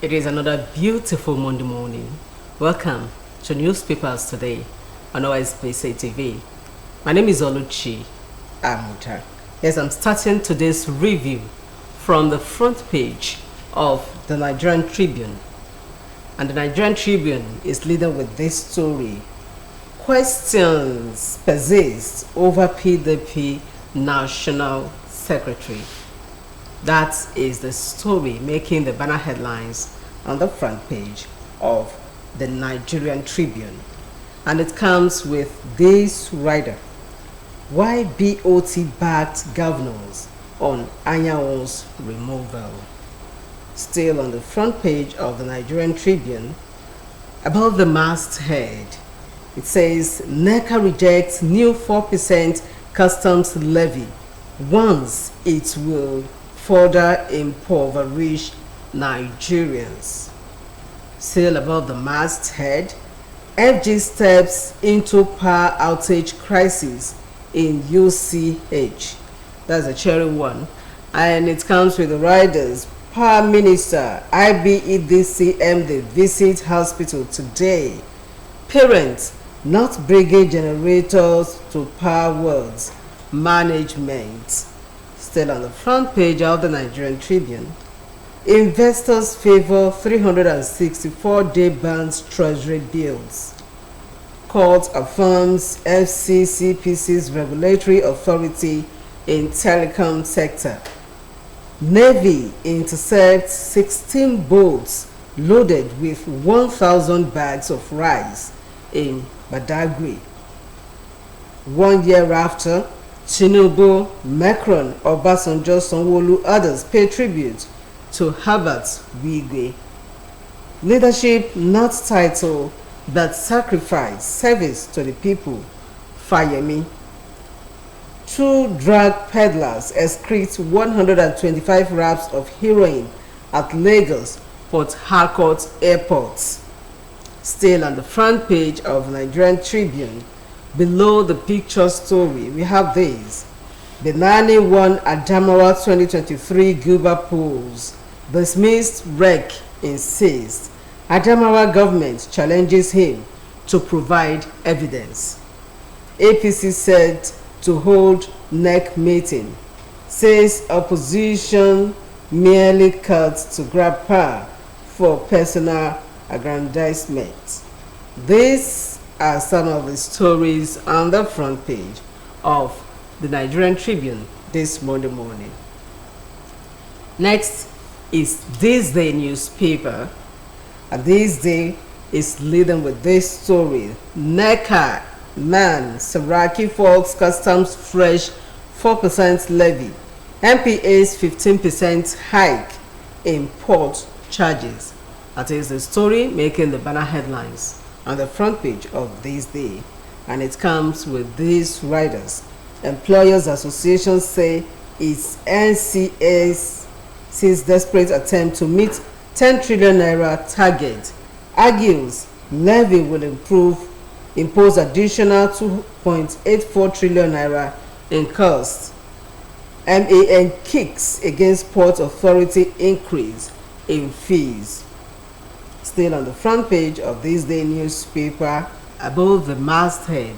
It is another beautiful Monday morning. Welcome to Newspapers Today on OSBC TV. My name is Oluchi Amuta. Yes, I'm starting today's review from the front page of the Nigerian Tribune. And the Nigerian Tribune is leading with this story. Questions persist over PDP National Secretary. That is the story making the banner headlines on the front page of the Nigerian Tribune. And it comes with this rider. Why BOT-backed governors on Anyanwu's removal? Still on the front page of the Nigerian Tribune, above the masthead, it says, NECA rejects new 4% customs levy, warns it will further impoverish Nigerians. Still above the masthead, FG steps into power outage crisis in UCH. That's a cherry one. And it comes with the riders. Power Minister, IBEDC MD visit hospital today. Parents not bringing generators to power wards. Management. Still on the front page of the Nigerian Tribune, investors favor 364-day bonds treasury bills. Court affirms FCCPC's regulatory authority in telecom sector. Navy intercepts 16 boats loaded with 1,000 bags of rice in Badagry. 1 year after, Tinubu, Macron, Obasanjo, Sanwo-Olu, others pay tribute to Herbert Wigwe. Leadership not title, but sacrifice, service to the people. Fayemi. 2 drug peddlers excrete 125 wraps of heroin at Lagos Port Harcourt Airport. Still on the front page of Nigerian Tribune, below the picture story, we have this. Benani won Adamawa 2023 Guba polls. Dismissed REC insists. Adamawa government challenges him to provide evidence. APC said to hold NEC meeting. Says opposition merely cuts to grab power for personal aggrandizement. This are some of the stories on the front page of the Nigerian Tribune this Monday morning. Next is This Day newspaper, and This Day is leading with this story. NECA man Saraki faults customs fresh 4% levy. MPA's 15% hike in port charges. That is the story making the banner headlines on the front page of This Day, and it comes with these riders. Employers Association say its NCA's desperate attempt to meet 10 trillion naira target, argues levy will impose additional 2.84 trillion naira in cost. MAN kicks against Port Authority increase in fees. Still on the front page of This Day newspaper, above the masthead,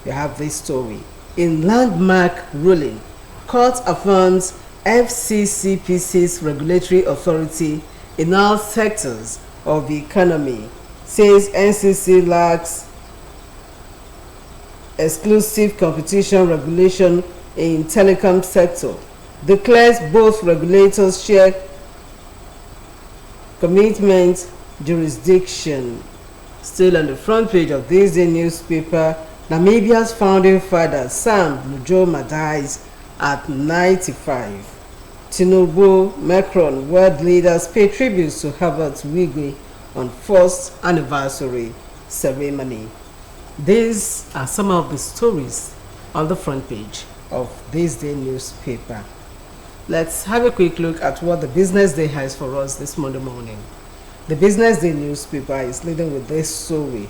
you have this story. In landmark ruling, court affirms FCCPC's regulatory authority in all sectors of the economy. Says NCC lacks exclusive competition regulation in telecom sector. Declares both regulators share commitment jurisdiction. Still on the front page of This Day newspaper, Namibia's founding father Sam Nujoma dies at 95. Tinubu, Macron, world leaders pay tributes to Herbert Wigwe on first anniversary ceremony. These are some of the stories on the front page of This Day newspaper. Let's have a quick look at what the Business Day has for us this Monday morning. The Business Day newspaper is leading with this story.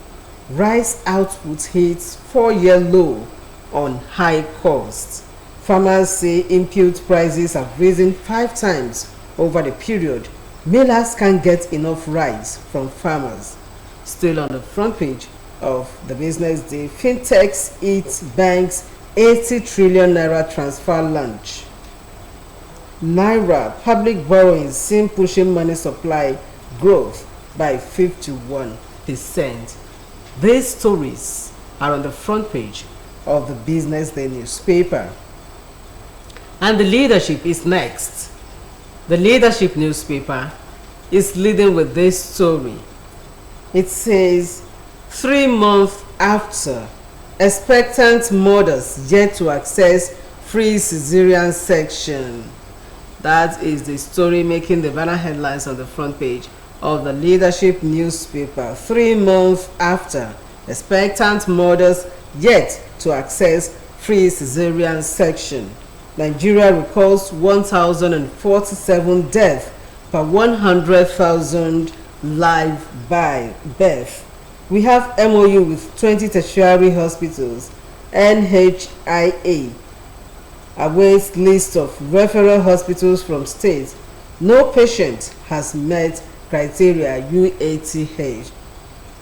Rice output hits 4-year low on high costs. Farmers say input prices have risen 5 times over the period Millers can't get enough rice from farmers. Still on the front page of the Business Day, fintechs eat banks 80 trillion naira transfer lunch. Naira public borrowing seen pushing money supply growth by 51%. These stories are on the front page of the Business Day newspaper. And the leadership is next. The leadership newspaper is leading with this story. It says, 3 months after, expectant mothers yet to access free cesarean section. That is the story making the banner headlines on the front page of the leadership newspaper. 3 months after, expectant mothers yet to access free cesarean section. Nigeria records 1,047 deaths per 100,000 live birth. We have MOU with 20 tertiary hospitals. NHIA awaits list of referral hospitals from states. No patient has met criteria UATH.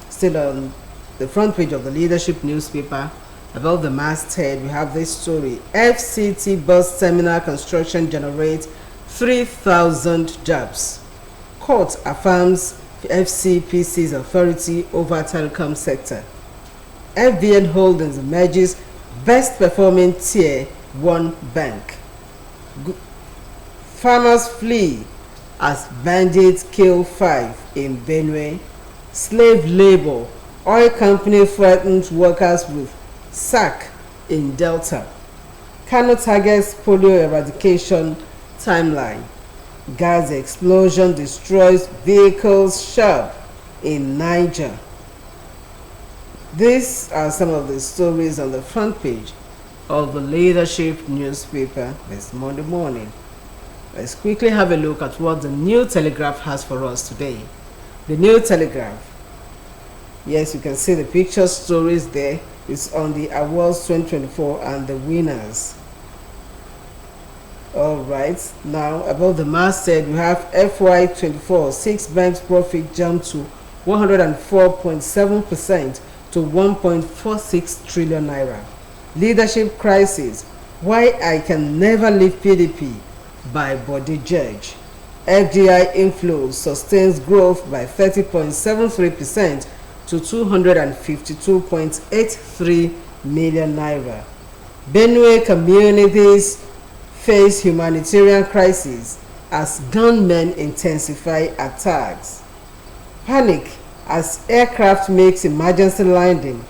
Still on the front page of the leadership newspaper, above the masthead, we have this story. FCT bus terminal construction generates 3,000 jobs. Court affirms FCPC's authority over telecom sector. FBN Holdings emerges best performing tier 1 bank. Farmers flee as bandits kill 5 in Benue. Slave labor. Oil company threatens workers with sack in Delta. Kano targets polio eradication timeline. Gas explosion destroys vehicles sharp in Niger. These are some of the stories on the front page of the leadership newspaper this Monday morning. Let's quickly have a look at what the New Telegraph has for us today. The New Telegraph. Yes, you can see the picture stories there. It's on the awards 2024 and the winners. Alright, now above the masthead we have FY24, 6 banks profit jumped to 104.7% to 1.46 trillion naira. Leadership crisis, why I can never leave PDP by Body Judge. FDI inflows sustains growth by 30.73% to 252.83 million naira. Benue communities face humanitarian crisis as gunmen intensify attacks. Panic as aircraft makes emergency landing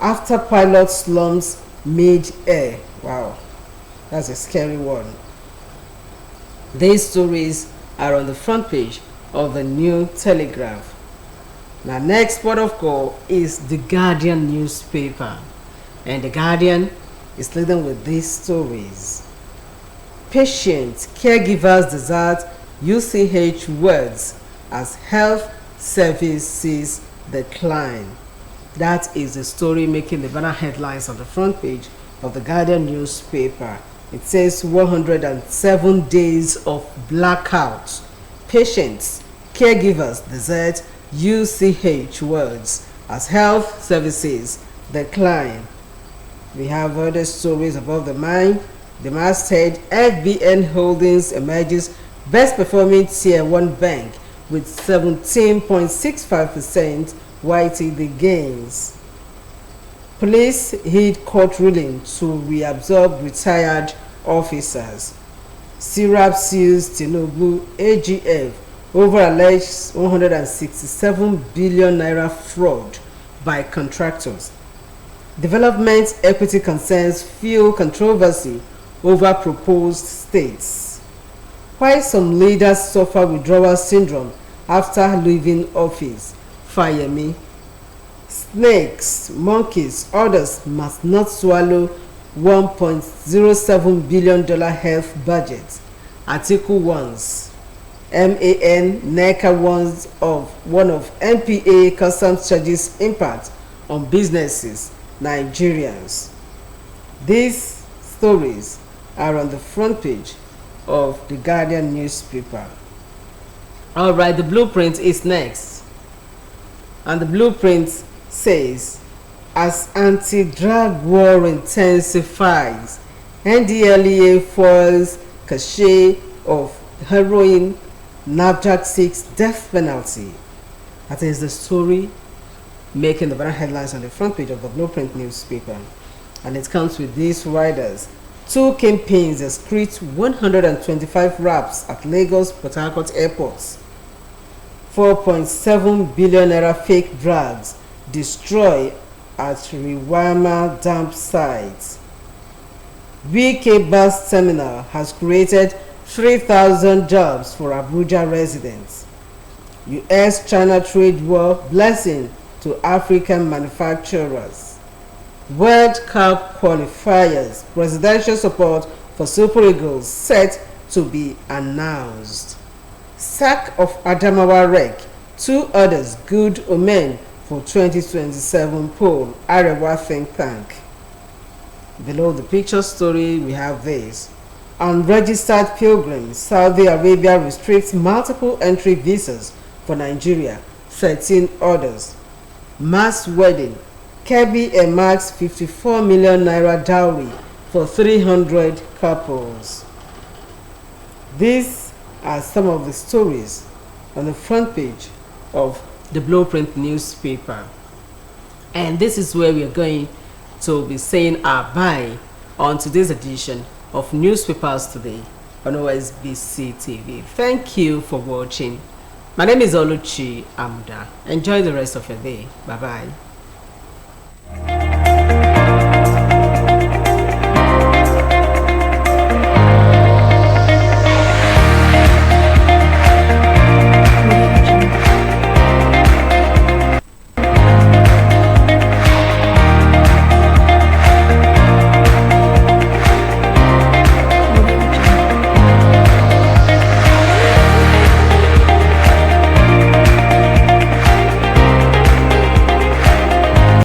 after pilot slumps mid-air. Wow, that's a scary one. These stories are on the front page of the New Telegraph. Now, next port of call is the Guardian newspaper, and the Guardian is leading with these stories. Patients, caregivers desert UCH words as health services decline. That is the story making the banner headlines on the front page of the Guardian newspaper. It says 107 days of blackout. Patients, caregivers desert UCH words as health services decline. We have other stories above the masthead. FBN Holdings emerges best performing tier 1 bank with 17.65% YTD gains. Police heed court ruling to reabsorb retired officers. Syrup sues Tinubu AGF over alleged 167 billion naira fraud by contractors. Development equity concerns fuel controversy over proposed states. Why some leaders suffer withdrawal syndrome after leaving office. Fayemi. Snakes, monkeys, others must not swallow $1.07 billion health budget. Article 1's. MAN NECA warns of one of MPA customs charges impact on businesses, Nigerians. These stories are on the front page of the Guardian newspaper. All right, the blueprint is next. And the blueprint says, as anti-drug war intensifies, NDLEA foils cachet of heroin, NAFDAC seeks death penalty. That is the story making the banner headlines on the front page of the Blueprint newspaper. And it comes with these riders. 2 kingpins excrete 125 raps at Lagos Port Harcourt airports. 4.7 billion naira fake drugs destroy at Riwama dump site. BK bus terminal has created 3,000 jobs for Abuja residents. US-China trade war blessing to African manufacturers. World Cup qualifiers, presidential support for Super Eagles set to be announced. Sack of Adamawa Rec, 2 others good omen for 2027 poll, Arewa think tank. Below the picture story we have this. Unregistered pilgrims, Saudi Arabia restricts multiple entry visas for Nigeria, 13 orders. Mass wedding, Kebbi earmarks 54 million naira dowry for 300 couples. These are some of the stories on the front page of the Blueprint newspaper. And this is where we are going to be saying our bye on today's edition of Newspapers Today on OSBC TV. Thank you for watching. My name is Oluchi Amuda. Enjoy the rest of your day. Bye-bye.